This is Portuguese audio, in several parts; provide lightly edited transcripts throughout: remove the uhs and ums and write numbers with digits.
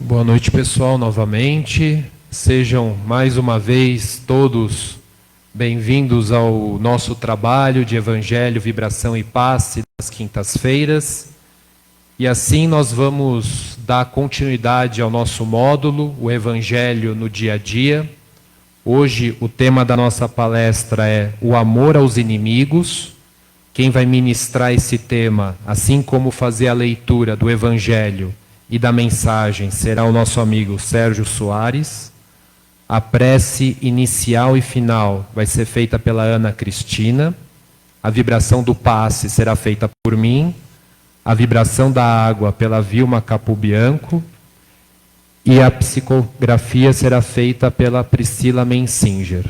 Boa noite, pessoal, novamente. Sejam mais uma vez todos bem-vindos ao nosso trabalho de Evangelho, Vibração e Passe das quintas-feiras. E assim nós vamos dar continuidade ao nosso módulo, o Evangelho no dia a dia. Hoje o tema da nossa palestra é o amor aos inimigos. Quem vai ministrar esse tema, assim como fazer a leitura do Evangelho e da mensagem, será o nosso amigo Sérgio Soares. A prece inicial e final vai ser feita pela Ana Cristina. A vibração do passe será feita por mim. A vibração da água pela Vilma Capobianco. E a psicografia será feita pela Priscila Mensinger.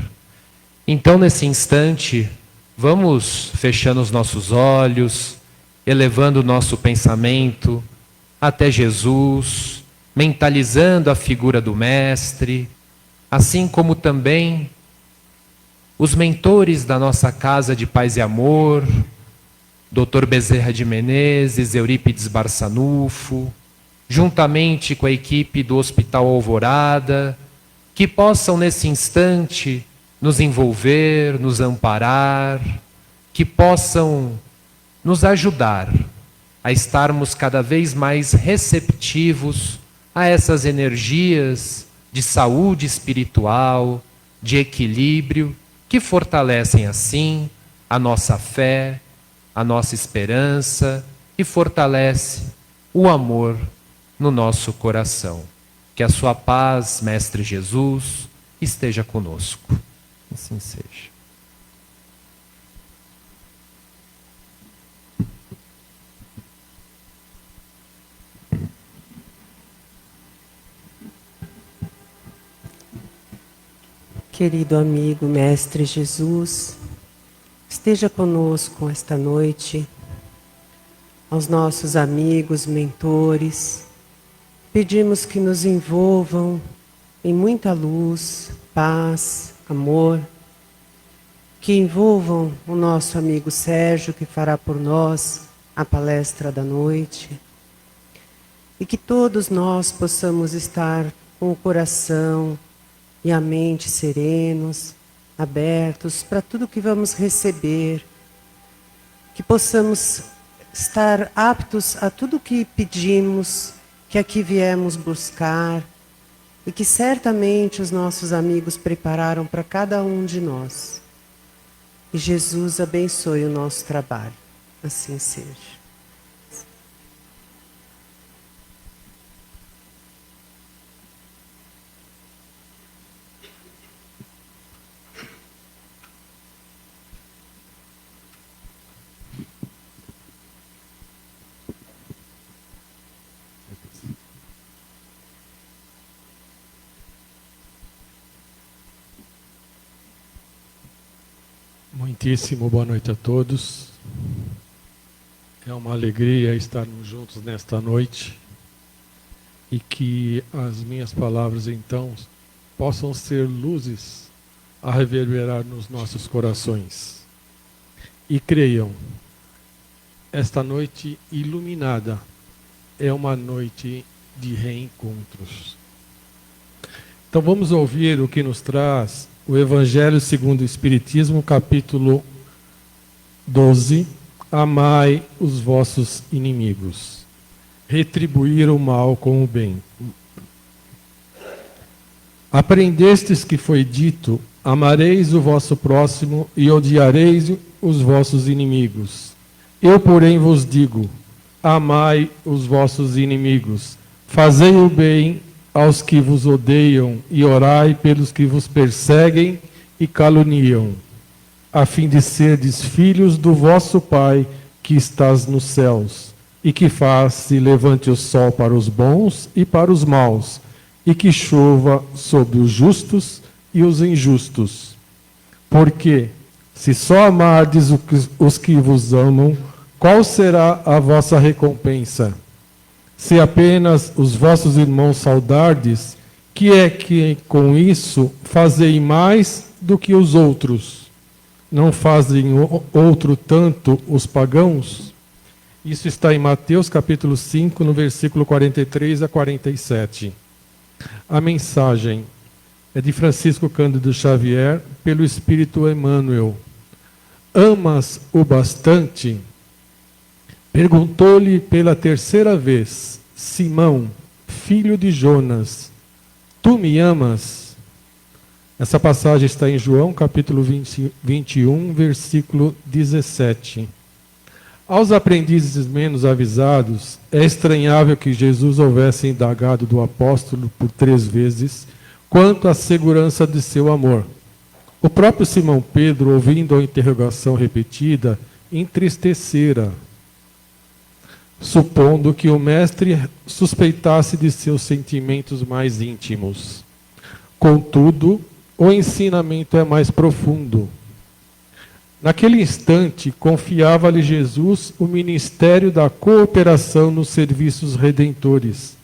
Então, nesse instante, vamos fechando os nossos olhos, elevando o nosso pensamento até Jesus, mentalizando a figura do Mestre, assim como também os mentores da nossa Casa de Paz e Amor, Dr. Bezerra de Menezes, Eurípides Barçanufo, juntamente com a equipe do Hospital Alvorada, que possam nesse instante nos envolver, nos amparar, que possam nos ajudar a estarmos cada vez mais receptivos a essas energias de saúde espiritual, de equilíbrio, que fortalecem assim a nossa fé, a nossa esperança e fortalece o amor no nosso coração. Que a sua paz, Mestre Jesus, esteja conosco. Assim seja. Querido amigo, Mestre Jesus, esteja conosco esta noite, aos nossos amigos, mentores, pedimos que nos envolvam em muita luz, paz, amor, que envolvam o nosso amigo Sérgio, que fará por nós a palestra da noite, e que todos nós possamos estar com o coração e a mente serenos, abertos para tudo que vamos receber, que possamos estar aptos a tudo que pedimos, que aqui viemos buscar, e que certamente os nossos amigos prepararam para cada um de nós. E Jesus abençoe o nosso trabalho. Assim seja. Muitíssimo boa noite a todos. É uma alegria estarmos juntos nesta noite e que as minhas palavras então possam ser luzes a reverberar nos nossos corações. E creiam, esta noite iluminada é uma noite de reencontros. Então vamos ouvir o que nos traz o Evangelho segundo o Espiritismo, capítulo 12. Amai os vossos inimigos. Retribuir o mal com o bem. Aprendestes que foi dito: amareis o vosso próximo e odiareis os vossos inimigos. Eu, porém, vos digo: amai os vossos inimigos. Fazei o bem aos que vos odeiam e orai pelos que vos perseguem e caluniam, a fim de serdes filhos do vosso Pai que estás nos céus, e que faz se levante o sol para os bons e para os maus, e que chova sobre os justos e os injustos. Porque, se só amardes os que vos amam, qual será a vossa recompensa? Se apenas os vossos irmãos saudardes, que é que com isso fazei mais do que os outros? Não fazem outro tanto os pagãos? Isso está em Mateus capítulo 5, no versículo 43 a 47. A mensagem é de Francisco Cândido Xavier, pelo Espírito Emmanuel. Amas o bastante? Perguntou-lhe pela terceira vez, Simão, filho de Jonas, tu me amas? Essa passagem está em João, capítulo 21, versículo 17. Aos aprendizes menos avisados, é estranhável que Jesus houvesse indagado do apóstolo por 3 vezes quanto à segurança de seu amor. O próprio Simão Pedro, ouvindo a interrogação repetida, entristecera, supondo que o mestre suspeitasse de seus sentimentos mais íntimos. Contudo, o ensinamento é mais profundo. Naquele instante, confiava-lhe Jesus o ministério da cooperação nos serviços redentores.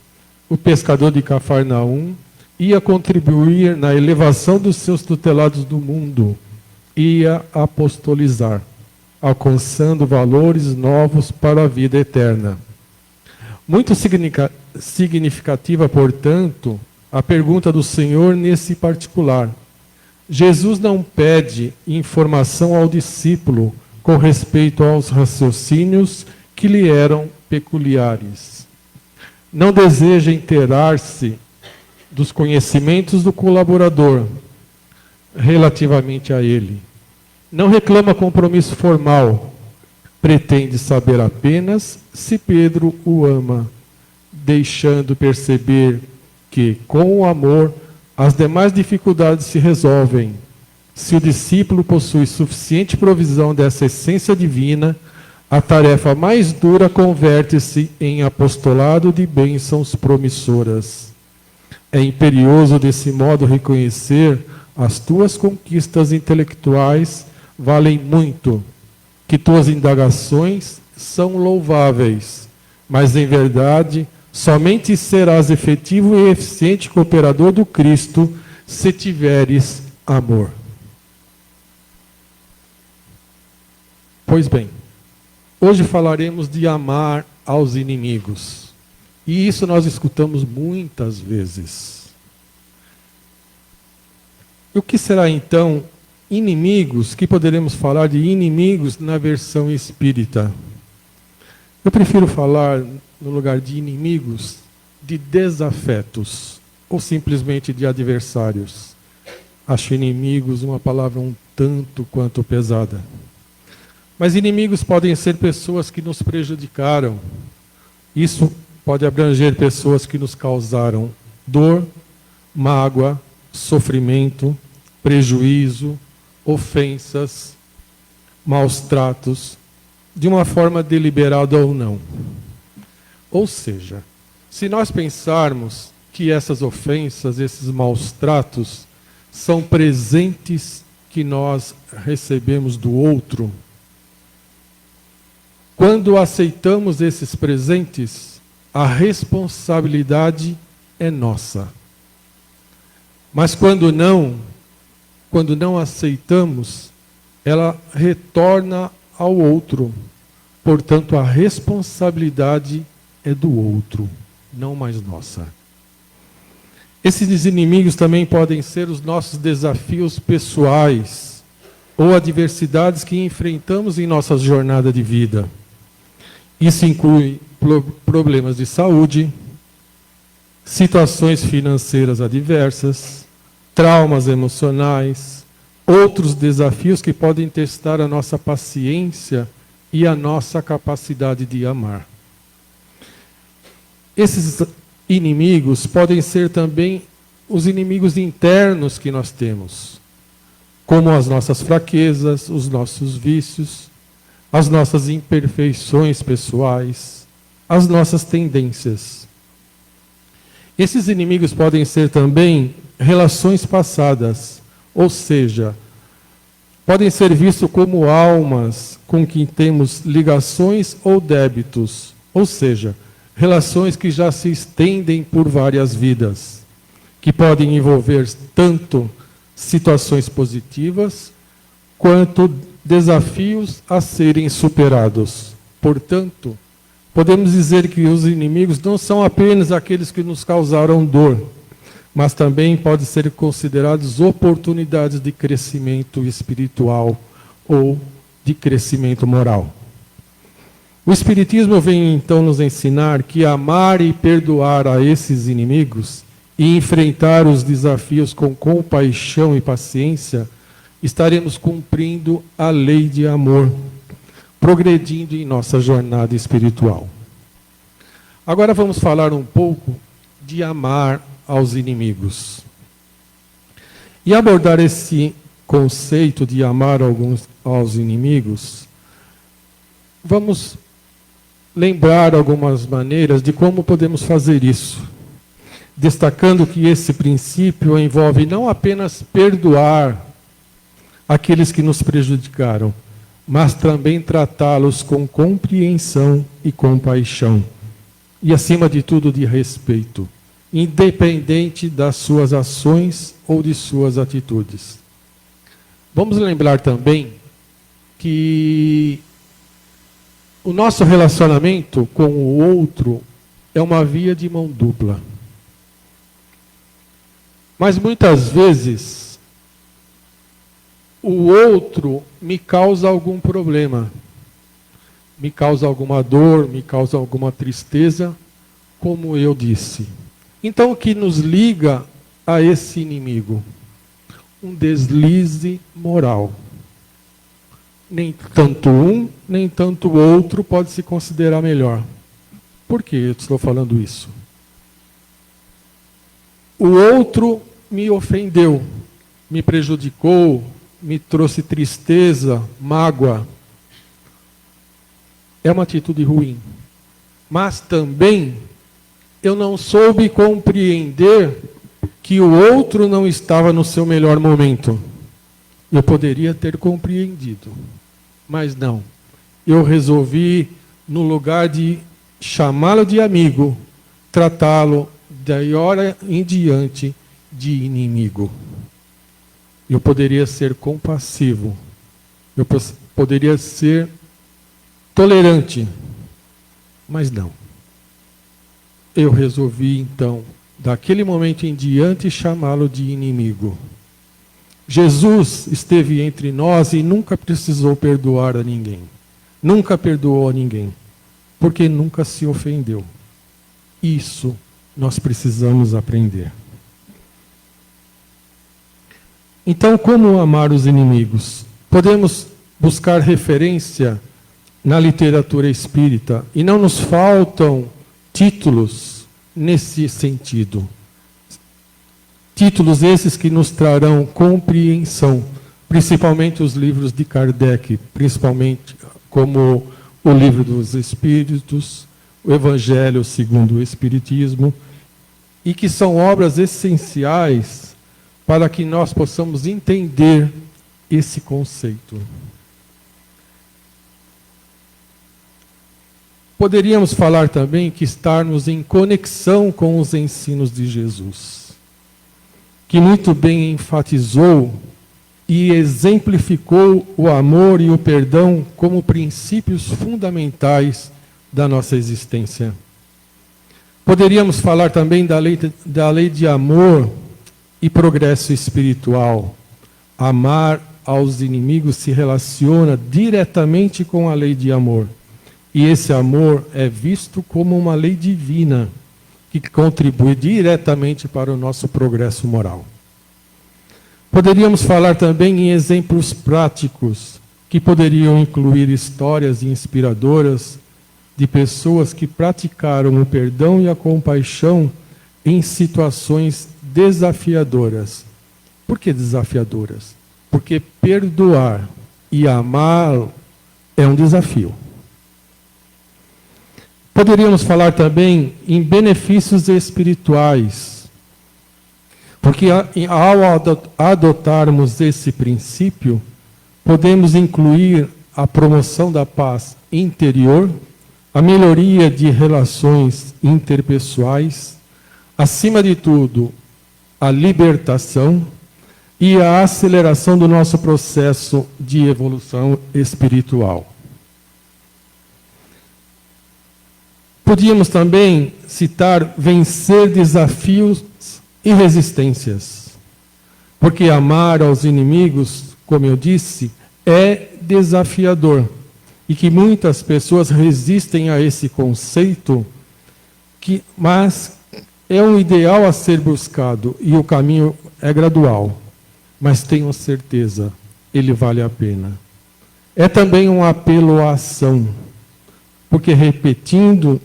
O pescador de Cafarnaum ia contribuir na elevação dos seus tutelados do mundo, ia apostolizar, alcançando valores novos para a vida eterna. Muito significativa, portanto, a pergunta do Senhor nesse particular. Jesus não pede informação ao discípulo com respeito aos raciocínios que lhe eram peculiares. Não deseja inteirar-se dos conhecimentos do colaborador relativamente a ele. Não reclama compromisso formal. Pretende saber apenas se Pedro o ama, deixando perceber que, com o amor, as demais dificuldades se resolvem. Se o discípulo possui suficiente provisão dessa essência divina, a tarefa mais dura converte-se em apostolado de bênçãos promissoras. É imperioso, desse modo, reconhecer as tuas conquistas intelectuais valem muito, que tuas indagações são louváveis, mas, em verdade, somente serás efetivo e eficiente cooperador do Cristo se tiveres amor. Pois bem, hoje falaremos de amar aos inimigos. E isso nós escutamos muitas vezes. E o que será então inimigos? Que poderemos falar de inimigos na versão espírita? Eu prefiro falar, no lugar de inimigos, de desafetos, ou simplesmente de adversários. Acho inimigos uma palavra um tanto quanto pesada. Mas inimigos podem ser pessoas que nos prejudicaram. Isso pode abranger pessoas que nos causaram dor, mágoa, sofrimento, prejuízo, ofensas, maus tratos, de uma forma deliberada ou não. Ou seja, se nós pensarmos que essas ofensas, esses maus tratos, são presentes que nós recebemos do outro, quando aceitamos esses presentes, a responsabilidade é nossa. Mas quando não aceitamos, ela retorna ao outro. Portanto, a responsabilidade é do outro, não mais nossa. Esses inimigos também podem ser os nossos desafios pessoais ou adversidades que enfrentamos em nossa jornada de vida. Isso inclui problemas de saúde, situações financeiras adversas, traumas emocionais, outros desafios que podem testar a nossa paciência e a nossa capacidade de amar. Esses inimigos podem ser também os inimigos internos que nós temos, como as nossas fraquezas, os nossos vícios, as nossas imperfeições pessoais, as nossas tendências. Esses inimigos podem ser também relações passadas, ou seja, podem ser vistos como almas com quem temos ligações ou débitos, ou seja, relações que já se estendem por várias vidas, que podem envolver tanto situações positivas quanto desafios a serem superados. Portanto, podemos dizer que os inimigos não são apenas aqueles que nos causaram dor, mas também podem ser considerados oportunidades de crescimento espiritual ou de crescimento moral. O Espiritismo vem então nos ensinar que amar e perdoar a esses inimigos e enfrentar os desafios com compaixão e paciência, estaremos cumprindo a lei de amor, progredindo em nossa jornada espiritual. Agora vamos falar um pouco de amar aos inimigos. E abordar esse conceito de amar aos inimigos, vamos lembrar algumas maneiras de como podemos fazer isso, destacando que esse princípio envolve não apenas perdoar aqueles que nos prejudicaram, mas também tratá-los com compreensão e compaixão, e acima de tudo de respeito, independente das suas ações ou de suas atitudes. Vamos lembrar também que o nosso relacionamento com o outro é uma via de mão dupla. Mas muitas vezes o outro me causa algum problema, me causa alguma dor, me causa alguma tristeza, como eu disse. Então o que nos liga a esse inimigo? Um deslize moral. Nem tanto um, nem tanto o outro pode se considerar melhor. Por que eu estou falando isso? O outro me ofendeu, me prejudicou, me trouxe tristeza, mágoa. É uma atitude ruim. Mas também eu não soube compreender que o outro não estava no seu melhor momento. Eu poderia ter compreendido, mas não. Eu resolvi, no lugar de chamá-lo de amigo, tratá-lo, daí hora em diante, de inimigo. Eu poderia ser compassivo, eu poderia ser tolerante, mas não. Eu resolvi, então, daquele momento em diante, chamá-lo de inimigo. Jesus esteve entre nós e nunca precisou perdoar a ninguém. Nunca perdoou a ninguém, porque nunca se ofendeu. Isso nós precisamos aprender. Então, como amar os inimigos? Podemos buscar referência na literatura espírita, e não nos faltam títulos nesse sentido. Títulos esses que nos trarão compreensão, principalmente os livros de Kardec, principalmente como o Livro dos Espíritos, o Evangelho segundo o Espiritismo, e que são obras essenciais para que nós possamos entender esse conceito. Poderíamos falar também que estarmos em conexão com os ensinos de Jesus, que muito bem enfatizou e exemplificou o amor e o perdão como princípios fundamentais da nossa existência. Poderíamos falar também da lei de amor e progresso espiritual. Amar aos inimigos se relaciona diretamente com a lei de amor. E esse amor é visto como uma lei divina, que contribui diretamente para o nosso progresso moral. Poderíamos falar também em exemplos práticos, que poderiam incluir histórias inspiradoras de pessoas que praticaram o perdão e a compaixão em situações desafiadoras. Por que desafiadoras? Porque perdoar e amar é um desafio. Poderíamos falar também em benefícios espirituais, porque ao adotarmos esse princípio, podemos incluir a promoção da paz interior, a melhoria de relações interpessoais, acima de tudo, a libertação e a aceleração do nosso processo de evolução espiritual. Podíamos também citar vencer desafios e resistências. Porque amar aos inimigos, como eu disse, é desafiador. E que muitas pessoas resistem a esse conceito, mas é um ideal a ser buscado e o caminho é gradual. Mas tenham certeza, ele vale a pena. É também um apelo à ação, porque repetindo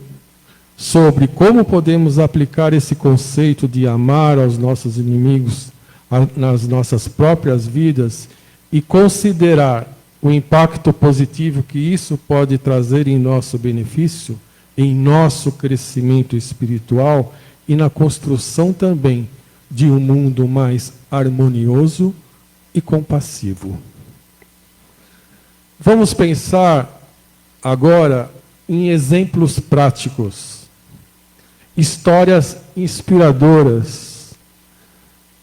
sobre como podemos aplicar esse conceito de amar aos nossos inimigos nas nossas próprias vidas e considerar o impacto positivo que isso pode trazer em nosso benefício, em nosso crescimento espiritual e na construção também de um mundo mais harmonioso e compassivo. Vamos pensar agora em exemplos práticos, histórias inspiradoras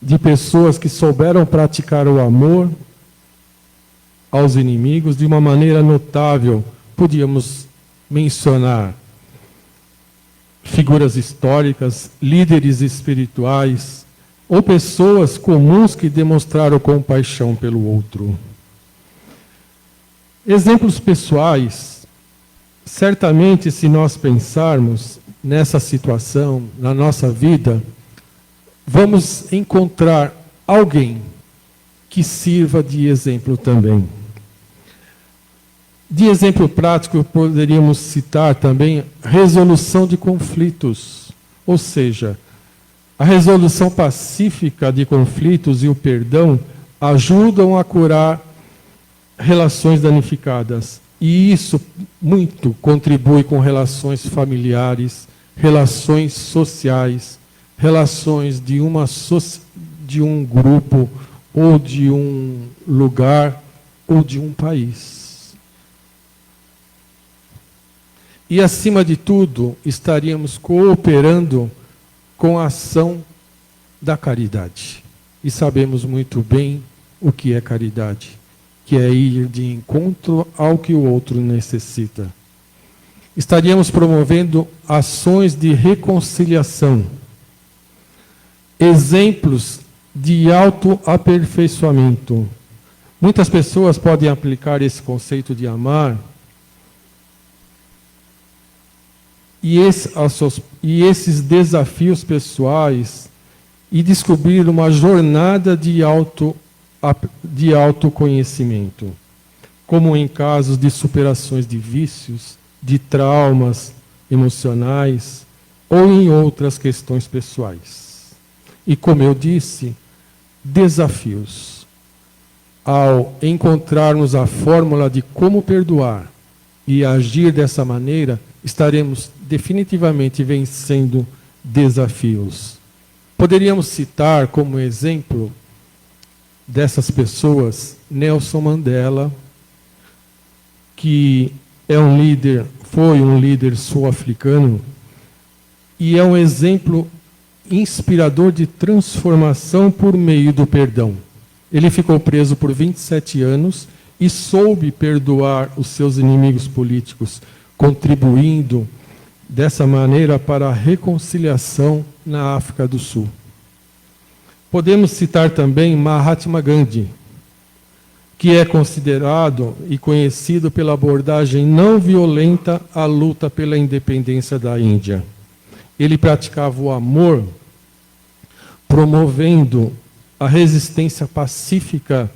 de pessoas que souberam praticar o amor aos inimigos de uma maneira notável. Podíamos mencionar figuras históricas, líderes espirituais ou pessoas comuns que demonstraram compaixão pelo outro. Exemplos pessoais, certamente, se nós pensarmos nessa situação, na nossa vida, vamos encontrar alguém que sirva de exemplo também. De exemplo prático, poderíamos citar também resolução de conflitos, ou seja, a resolução pacífica de conflitos e o perdão ajudam a curar relações danificadas. E isso muito contribui com relações familiares, relações sociais, relações de um grupo, ou de um lugar, ou de um país. E, acima de tudo, estaríamos cooperando com a ação da caridade. E sabemos muito bem o que é caridade, que é ir de encontro ao que o outro necessita. Estaríamos promovendo ações de reconciliação, exemplos de autoaperfeiçoamento. Muitas pessoas podem aplicar esse conceito de amar e esses desafios pessoais e descobrir uma jornada de autoconhecimento, como em casos de superações de vícios, de traumas emocionais ou em outras questões pessoais. E, como eu disse, desafios. Ao encontrarmos a fórmula de como perdoar e agir dessa maneira, estaremos definitivamente vencendo desafios. Poderíamos citar como exemplo dessas pessoas Nelson Mandela, que foi um líder sul-africano e é um exemplo inspirador de transformação por meio do perdão. Ele ficou preso por 27 anos e soube perdoar os seus inimigos políticos, contribuindo dessa maneira para a reconciliação na África do Sul. Podemos citar também Mahatma Gandhi, que é considerado e conhecido pela abordagem não violenta à luta pela independência da Índia. Ele praticava o amor, promovendo a resistência pacífica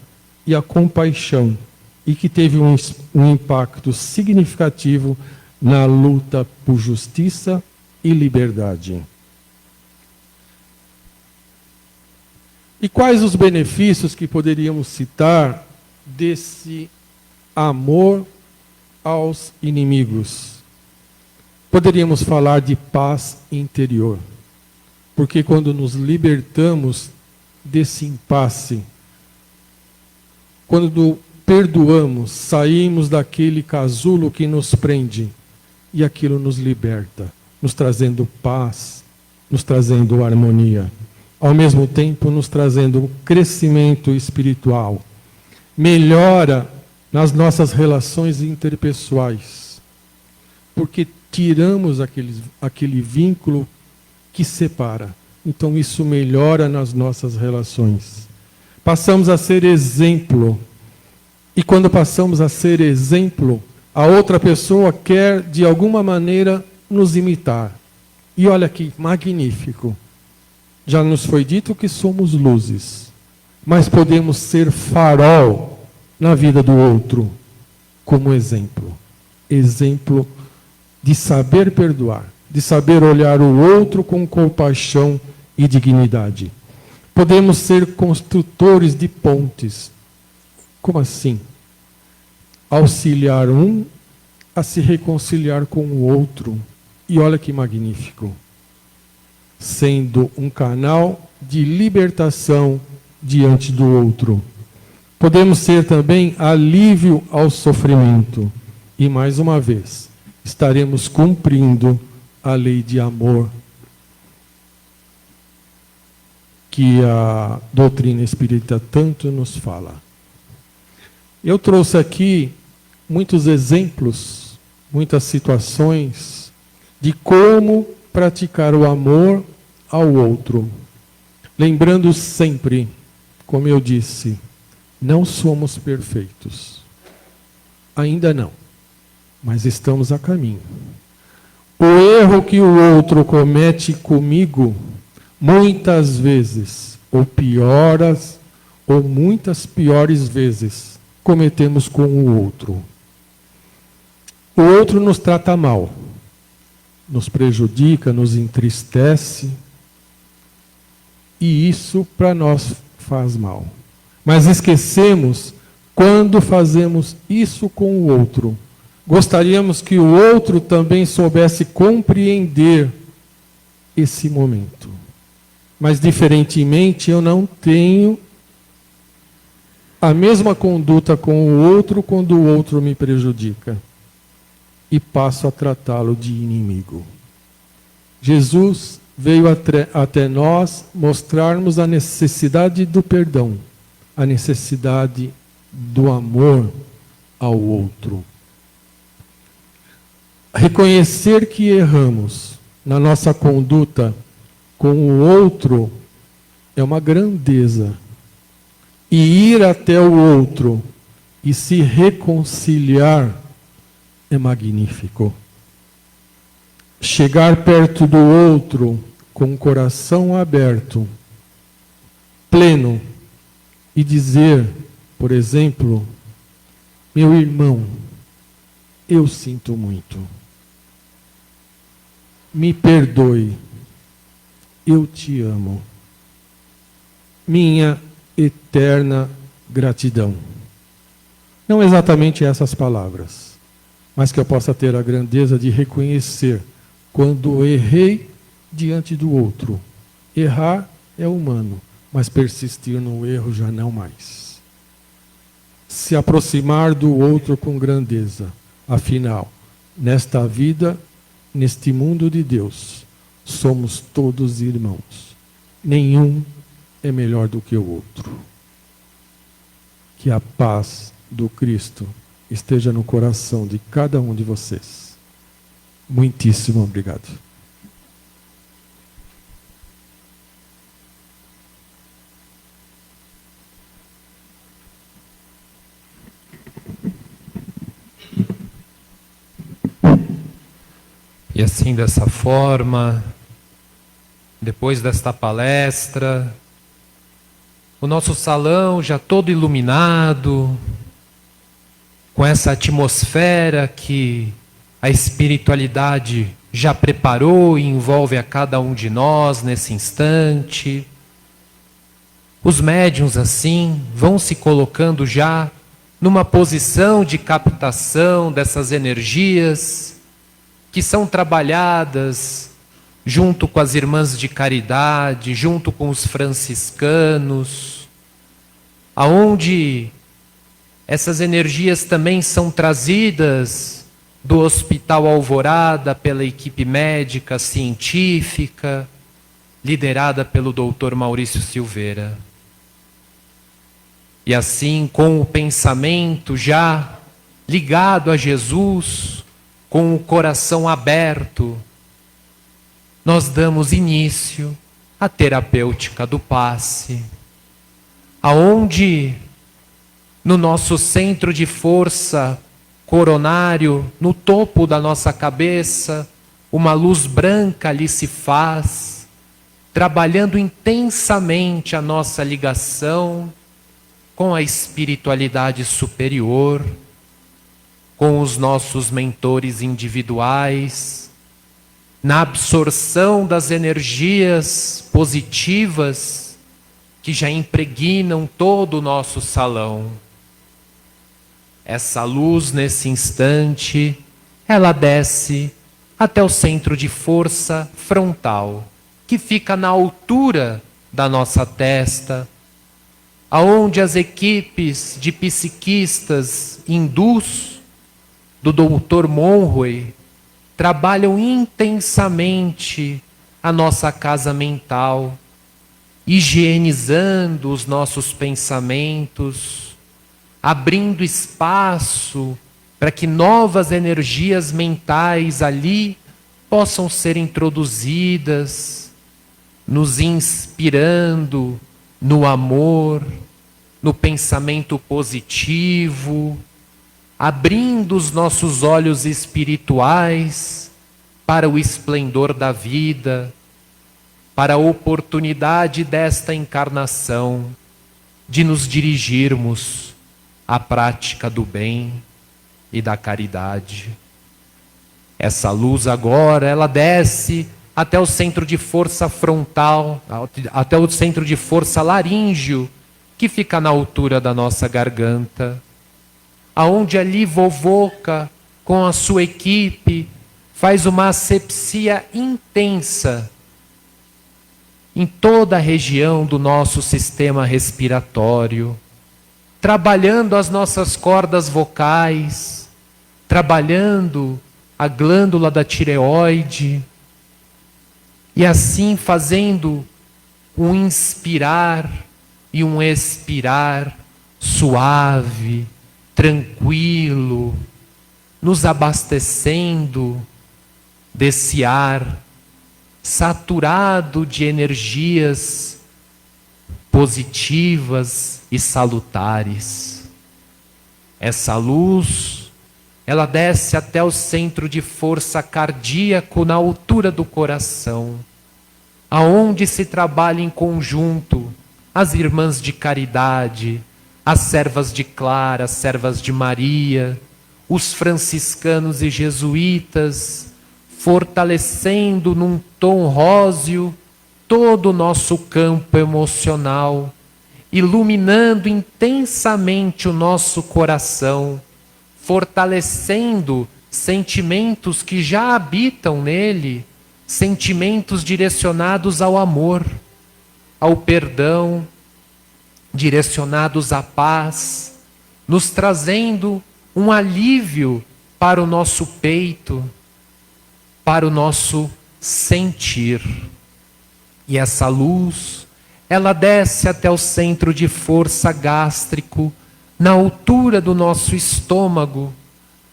e a compaixão, e que teve um impacto significativo na luta por justiça e liberdade. E quais os benefícios que poderíamos citar desse amor aos inimigos? Poderíamos falar de paz interior, porque quando nos libertamos desse impasse, quando perdoamos, saímos daquele casulo que nos prende, e aquilo nos liberta, nos trazendo paz, nos trazendo harmonia, ao mesmo tempo nos trazendo crescimento espiritual, melhora nas nossas relações interpessoais, porque tiramos aquele vínculo que separa, então isso melhora nas nossas relações. Passamos a ser exemplo. E quando passamos a ser exemplo, a outra pessoa quer, de alguma maneira, nos imitar. E olha que magnífico. Já nos foi dito que somos luzes, mas podemos ser farol na vida do outro, como exemplo. Exemplo de saber perdoar, de saber olhar o outro com compaixão e dignidade. Podemos ser construtores de pontes. Como assim? Auxiliar um a se reconciliar com o outro. E olha que magnífico. Sendo um canal de libertação diante do outro. Podemos ser também alívio ao sofrimento. E mais uma vez, estaremos cumprindo a lei de amor que a doutrina espírita tanto nos fala. Eu trouxe aqui muitos exemplos, muitas situações de como praticar o amor ao outro. Lembrando sempre, como eu disse, não somos perfeitos. Ainda não, mas estamos a caminho. O erro que o outro comete comigo, muitas vezes, ou muitas piores vezes, cometemos com o outro. O outro nos trata mal, nos prejudica, nos entristece, e isso para nós faz mal. Mas esquecemos quando fazemos isso com o outro. Gostaríamos que o outro também soubesse compreender esse momento. Mas, diferentemente, eu não tenho a mesma conduta com o outro quando o outro me prejudica. E passo a tratá-lo de inimigo. Jesus veio até nós mostrarmos a necessidade do perdão, a necessidade do amor ao outro. Reconhecer que erramos na nossa conduta com o outro é uma grandeza. E ir até o outro e se reconciliar é magnífico. Chegar perto do outro com o coração aberto, pleno, e dizer, por exemplo, meu irmão, eu sinto muito. Me perdoe. Eu te amo. Minha eterna gratidão. Não exatamente essas palavras, mas que eu possa ter a grandeza de reconhecer quando errei diante do outro. Errar é humano, mas persistir no erro já não mais. Se aproximar do outro com grandeza. Afinal, nesta vida, neste mundo de Deus, somos todos irmãos. Nenhum é melhor do que o outro. Que a paz do Cristo esteja no coração de cada um de vocês. Muitíssimo obrigado. E assim, dessa forma, depois desta palestra, o nosso salão já todo iluminado, com essa atmosfera que a espiritualidade já preparou e envolve a cada um de nós nesse instante. Os médiuns, assim, vão se colocando já numa posição de captação dessas energias que são trabalhadas junto com as irmãs de caridade, junto com os franciscanos, aonde essas energias também são trazidas do Hospital Alvorada pela equipe médica científica, liderada pelo Dr. Maurício Silveira. E assim, com o pensamento já ligado a Jesus, com o coração aberto, nós damos início a terapêutica do passe, aonde no nosso centro de força coronário, no topo da nossa cabeça, uma luz branca ali se faz, trabalhando intensamente a nossa ligação com a espiritualidade superior, com os nossos mentores individuais, na absorção das energias positivas que já impregnam todo o nosso salão. Essa luz, nesse instante, ela desce até o centro de força frontal, que fica na altura da nossa testa, aonde as equipes de psiquistas hindus do Dr. Monroe trabalham intensamente a nossa casa mental, higienizando os nossos pensamentos, abrindo espaço para que novas energias mentais ali possam ser introduzidas, nos inspirando no amor, no pensamento positivo, abrindo os nossos olhos espirituais para o esplendor da vida, para a oportunidade desta encarnação de nos dirigirmos à prática do bem e da caridade. Essa luz agora, ela desce até o centro de força frontal, até o centro de força laríngeo, que fica na altura da nossa garganta, aonde ali Vovoka, com a sua equipe, faz uma asepsia intensa em toda a região do nosso sistema respiratório, trabalhando as nossas cordas vocais, trabalhando a glândula da tireoide, e assim fazendo um inspirar e um expirar suave, tranquilo, nos abastecendo desse ar saturado de energias positivas e salutares. Essa luz, ela desce até o centro de força cardíaco na altura do coração, aonde se trabalha em conjunto as irmãs de caridade, as servas de Clara, as servas de Maria, os franciscanos e jesuítas, fortalecendo num tom róseo todo o nosso campo emocional, iluminando intensamente o nosso coração, fortalecendo sentimentos que já habitam nele, sentimentos direcionados ao amor, ao perdão, direcionados à paz, nos trazendo um alívio para o nosso peito, para o nosso sentir. E essa luz, ela desce até o centro de força gástrico, na altura do nosso estômago,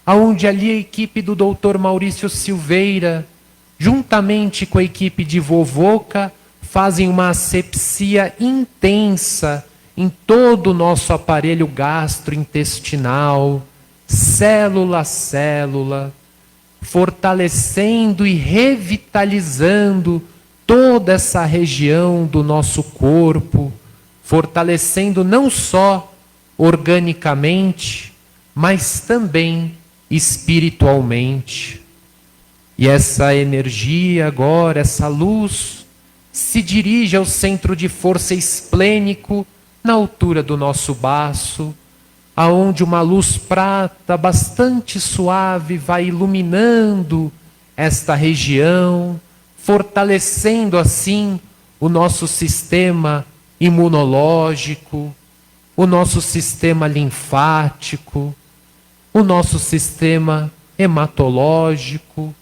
aonde ali a equipe do Dr. Maurício Silveira, juntamente com a equipe de Vovoka, fazem uma asepsia intensa em todo o nosso aparelho gastrointestinal, célula a célula, fortalecendo e revitalizando toda essa região do nosso corpo, fortalecendo não só organicamente, mas também espiritualmente. E essa energia agora, essa luz, se dirige ao centro de força esplênico, na altura do nosso baço, aonde uma luz prata bastante suave vai iluminando esta região, fortalecendo assim o nosso sistema imunológico, o nosso sistema linfático, o nosso sistema hematológico,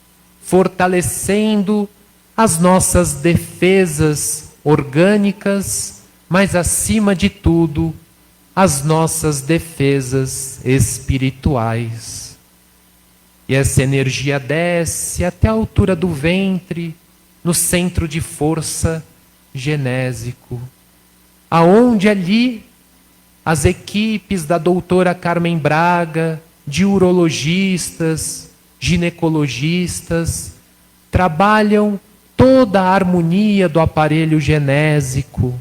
fortalecendo as nossas defesas orgânicas, mas acima de tudo, as nossas defesas espirituais. E essa energia desce até a altura do ventre, no centro de força genésico, aonde ali as equipes da doutora Carmen Braga, de urologistas, ginecologistas, trabalham toda a harmonia do aparelho genésico,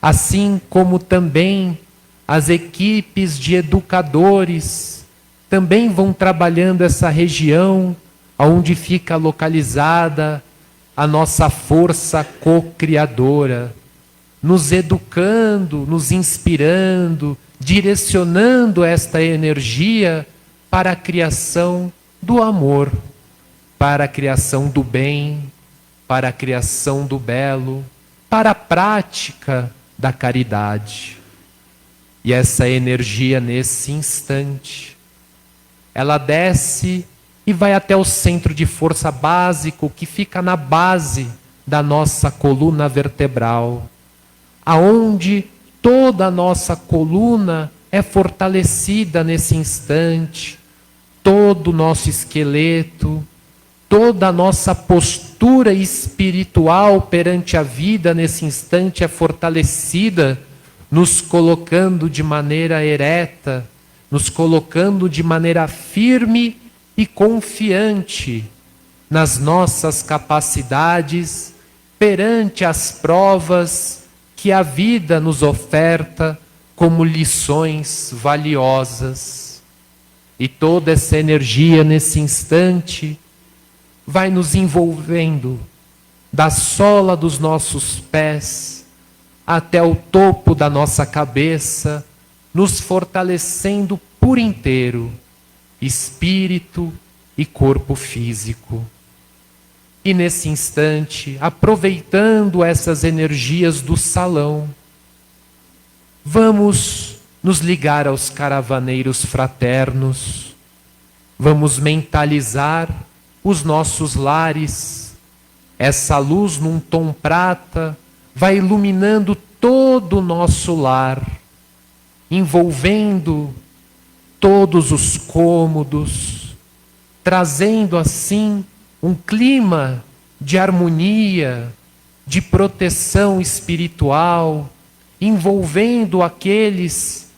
assim como também as equipes de educadores também vão trabalhando essa região onde fica localizada a nossa força co-criadora, nos educando, nos inspirando, direcionando esta energia para a criação do amor, para a criação do bem, para a criação do belo, para a prática da caridade. E essa energia, nesse instante, ela desce e vai até o centro de força básico, que fica na base da nossa coluna vertebral, aonde toda a nossa coluna é fortalecida nesse instante, todo o nosso esqueleto, toda a nossa postura espiritual perante a vida nesse instante é fortalecida, nos colocando de maneira ereta, nos colocando de maneira firme e confiante nas nossas capacidades perante as provas que a vida nos oferta como lições valiosas. E toda essa energia nesse instante vai nos envolvendo da sola dos nossos pés até o topo da nossa cabeça, nos fortalecendo por inteiro, espírito e corpo físico. E nesse instante, aproveitando essas energias do salão, vamos nos ligar aos caravaneiros fraternos, vamos mentalizar os nossos lares. Essa luz num tom prata vai iluminando todo o nosso lar, envolvendo todos os cômodos, trazendo assim um clima de harmonia, de proteção espiritual, envolvendo aqueles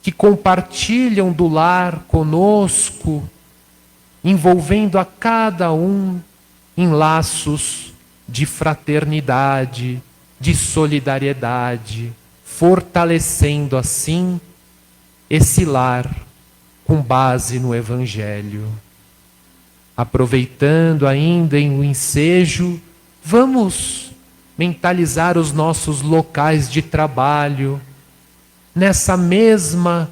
que compartilham do lar conosco, envolvendo a cada um em laços de fraternidade, de solidariedade, fortalecendo assim esse lar com base no Evangelho. Aproveitando ainda em um ensejo, vamos mentalizar os nossos locais de trabalho, nessa mesma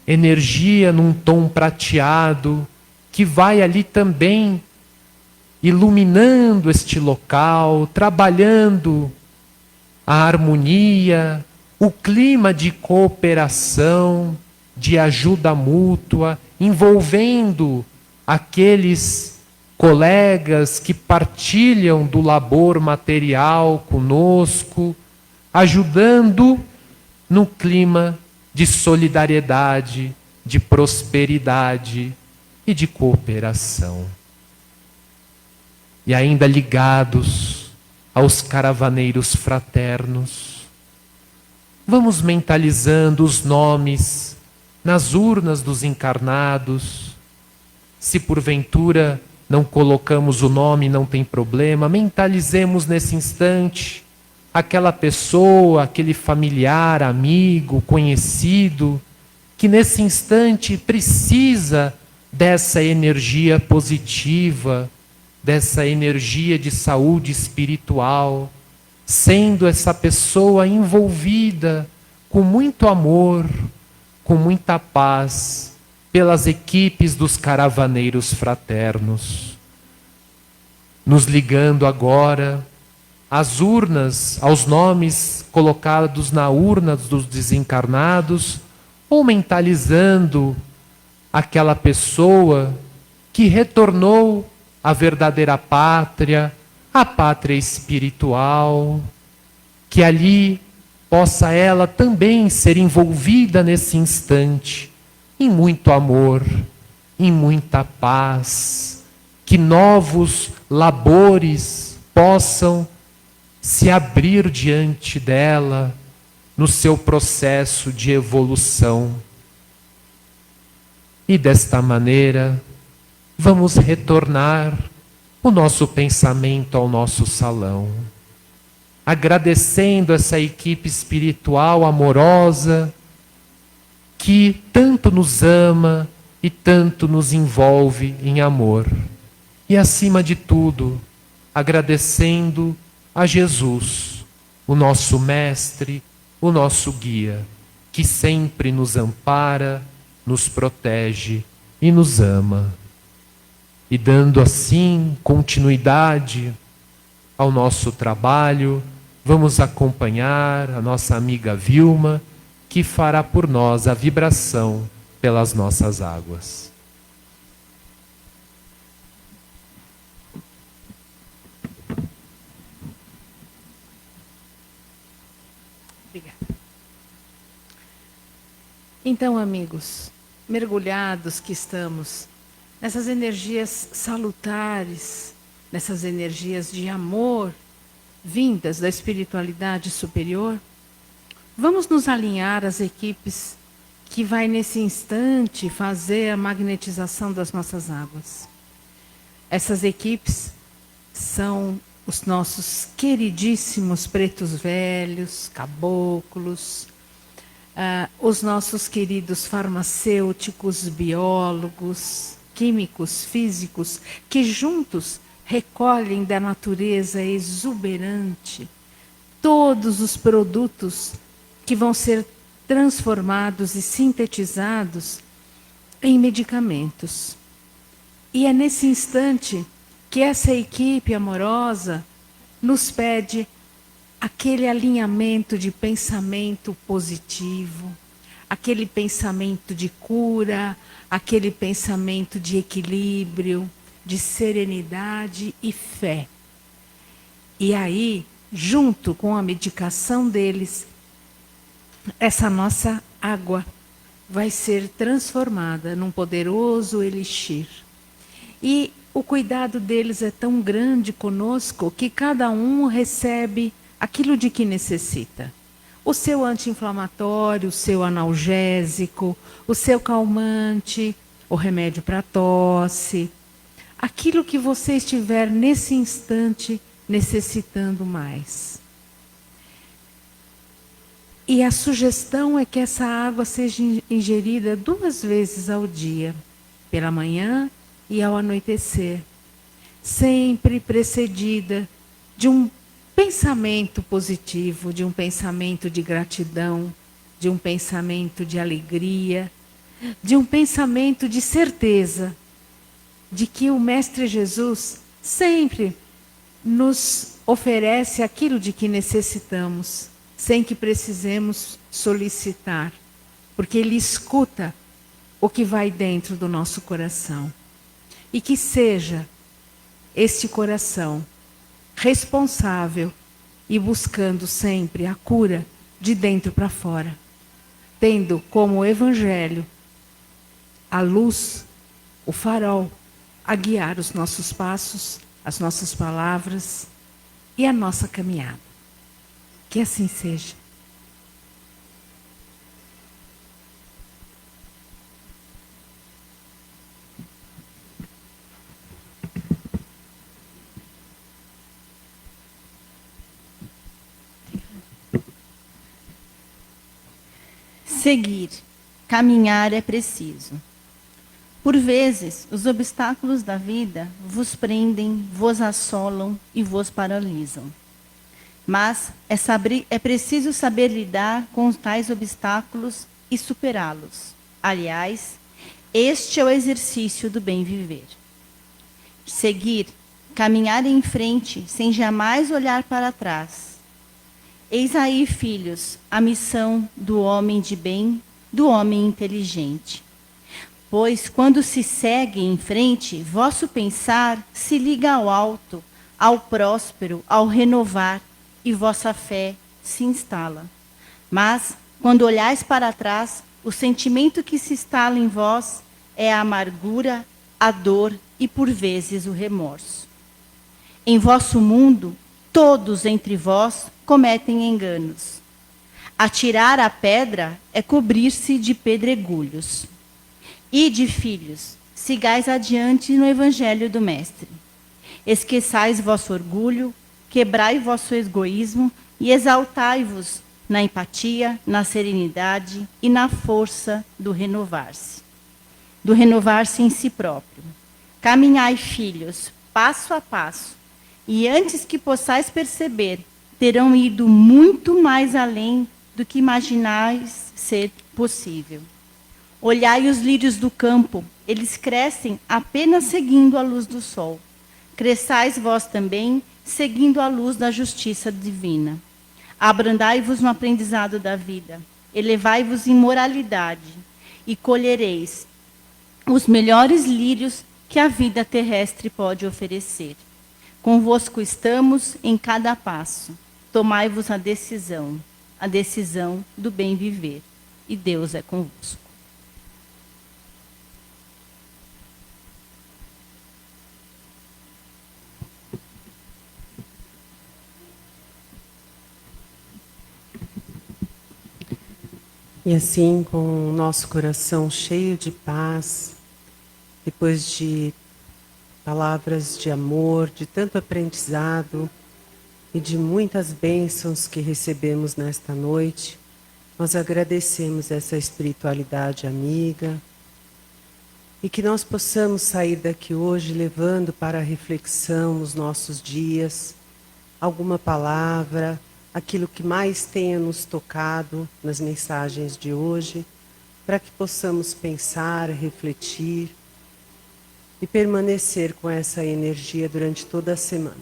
energia num tom prateado, que vai ali também iluminando este local, trabalhando a harmonia, o clima de cooperação, de ajuda mútua, envolvendo aqueles colegas que partilham do labor material conosco, ajudando no clima de solidariedade, de prosperidade e de cooperação. E ainda ligados aos caravaneiros fraternos, vamos mentalizando os nomes nas urnas dos encarnados. Se porventura não colocamos o nome, não tem problema, mentalizemos nesse instante aquela pessoa, aquele familiar, amigo, conhecido, que nesse instante precisa dessa energia positiva, dessa energia de saúde espiritual, sendo essa pessoa envolvida com muito amor, com muita paz, pelas equipes dos caravaneiros fraternos. Nos ligando agora às urnas, aos nomes colocados na urna dos desencarnados, ou mentalizando aquela pessoa que retornou à verdadeira pátria, a pátria espiritual, que ali possa ela também ser envolvida nesse instante em muito amor, em muita paz, que novos labores possam se abrir diante dela no seu processo de evolução. E desta maneira, vamos retornar o nosso pensamento ao nosso salão, agradecendo essa equipe espiritual amorosa que tanto nos ama e tanto nos envolve em amor. E acima de tudo, agradecendo a Jesus, o nosso mestre, o nosso guia, que sempre nos ampara, nos protege e nos ama. E dando assim continuidade ao nosso trabalho, vamos acompanhar a nossa amiga Vilma, que fará por nós a vibração pelas nossas águas. Obrigada. Então, amigos, mergulhados que estamos nessas energias salutares, nessas energias de amor, vindas da espiritualidade superior, vamos nos alinhar às equipes que vai nesse instante fazer a magnetização das nossas águas. Essas equipes são os nossos queridíssimos pretos velhos, caboclos, os nossos queridos farmacêuticos, biólogos, químicos, físicos, que juntos recolhem da natureza exuberante todos os produtos que vão ser transformados e sintetizados em medicamentos. E é nesse instante que essa equipe amorosa nos pede aquele alinhamento de pensamento positivo, aquele pensamento de cura, aquele pensamento de equilíbrio, de serenidade e fé. E aí, junto com a medicação deles, essa nossa água vai ser transformada num poderoso elixir. E o cuidado deles é tão grande conosco que cada um recebe aquilo de que necessita. O seu anti-inflamatório, o seu analgésico, o seu calmante, o remédio para tosse, aquilo que você estiver nesse instante necessitando mais. E a sugestão é que essa água seja ingerida 2 vezes ao dia, pela manhã e ao anoitecer, sempre precedida de um pensamento positivo, de um pensamento de gratidão, de um pensamento de alegria, de um pensamento de certeza de que o Mestre Jesus sempre nos oferece aquilo de que necessitamos, sem que precisemos solicitar, porque Ele escuta o que vai dentro do nosso coração. E que seja este coração responsável e buscando sempre a cura de dentro para fora, tendo como Evangelho a luz, o farol, a guiar os nossos passos, as nossas palavras e a nossa caminhada. Que assim seja. Seguir, caminhar é preciso. Por vezes, os obstáculos da vida vos prendem, vos assolam e vos paralisam. Mas é preciso saber lidar com tais obstáculos e superá-los. Aliás, este é o exercício do bem viver. Seguir, caminhar em frente, sem jamais olhar para trás. Eis aí, filhos, a missão do homem de bem, do homem inteligente. Pois, quando se segue em frente, vosso pensar se liga ao alto, ao próspero, ao renovar, e vossa fé se instala. Mas, quando olhais para trás, o sentimento que se instala em vós é a amargura, a dor e, por vezes, o remorso. Em vosso mundo, todos entre vós cometem enganos. Atirar a pedra é cobrir-se de pedregulhos. Ide, filhos, sigais adiante no evangelho do Mestre. Esqueçais vosso orgulho, quebrai vosso egoísmo e exaltai-vos na empatia, na serenidade e na força do renovar-se em si próprio. Caminhai, filhos, passo a passo, e antes que possais perceber, terão ido muito mais além do que imaginais ser possível. Olhai os lírios do campo, eles crescem apenas seguindo a luz do sol. Cresçais vós também, seguindo a luz da justiça divina. Abrandai-vos no aprendizado da vida, elevai-vos em moralidade, e colhereis os melhores lírios que a vida terrestre pode oferecer. Convosco estamos em cada passo. Tomai-vos a decisão do bem viver, e Deus é convosco. E assim, com o nosso coração cheio de paz, depois de palavras de amor, de tanto aprendizado e de muitas bênçãos que recebemos nesta noite, nós agradecemos essa espiritualidade amiga e que nós possamos sair daqui hoje levando para a reflexão nos nossos dias alguma palavra, aquilo que mais tenha nos tocado nas mensagens de hoje, para que possamos pensar, refletir e permanecer com essa energia durante toda a semana.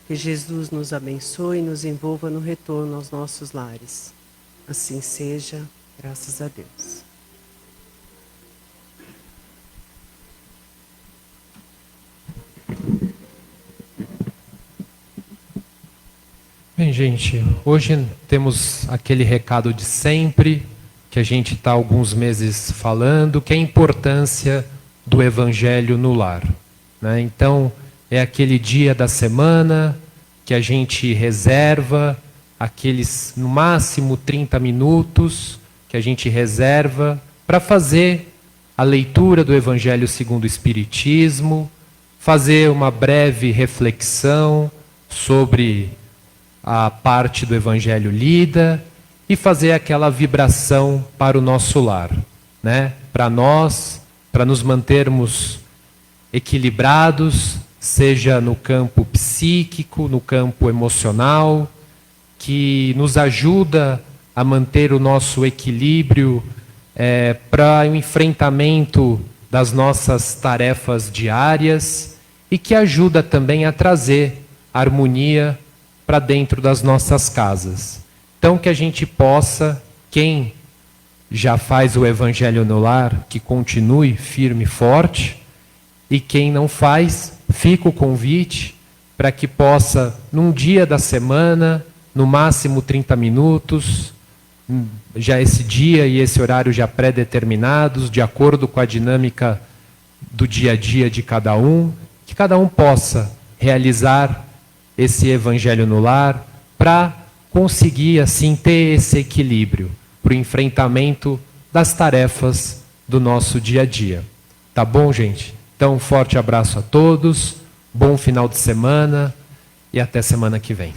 Que Jesus nos abençoe e nos envolva no retorno aos nossos lares. Assim seja, graças a Deus. Bem, gente, hoje temos aquele recado de sempre, que a gente está há alguns meses falando, que é a importância do Evangelho no lar, né? Então, é aquele dia da semana que a gente reserva, aqueles, no máximo, 30 minutos, que a gente reserva para fazer a leitura do Evangelho segundo o Espiritismo, fazer uma breve reflexão sobre a parte do Evangelho lida e fazer aquela vibração para o nosso lar, né? Para nós, para nos mantermos equilibrados, seja no campo psíquico, no campo emocional, que nos ajuda a manter o nosso equilíbrio para o enfrentamento das nossas tarefas diárias e que ajuda também a trazer harmonia para dentro das nossas casas. Então, que a gente possa, quem já faz o Evangelho no lar, que continue firme e forte, e quem não faz, fica o convite para que possa, num dia da semana, no máximo 30 minutos, já esse dia e esse horário já pré-determinados, de acordo com a dinâmica do dia a dia de cada um, que cada um possa realizar esse Evangelho no lar, para conseguir, assim, ter esse equilíbrio para o enfrentamento das tarefas do nosso dia a dia. Tá bom, gente? Então, um forte abraço a todos, bom final de semana e até semana que vem.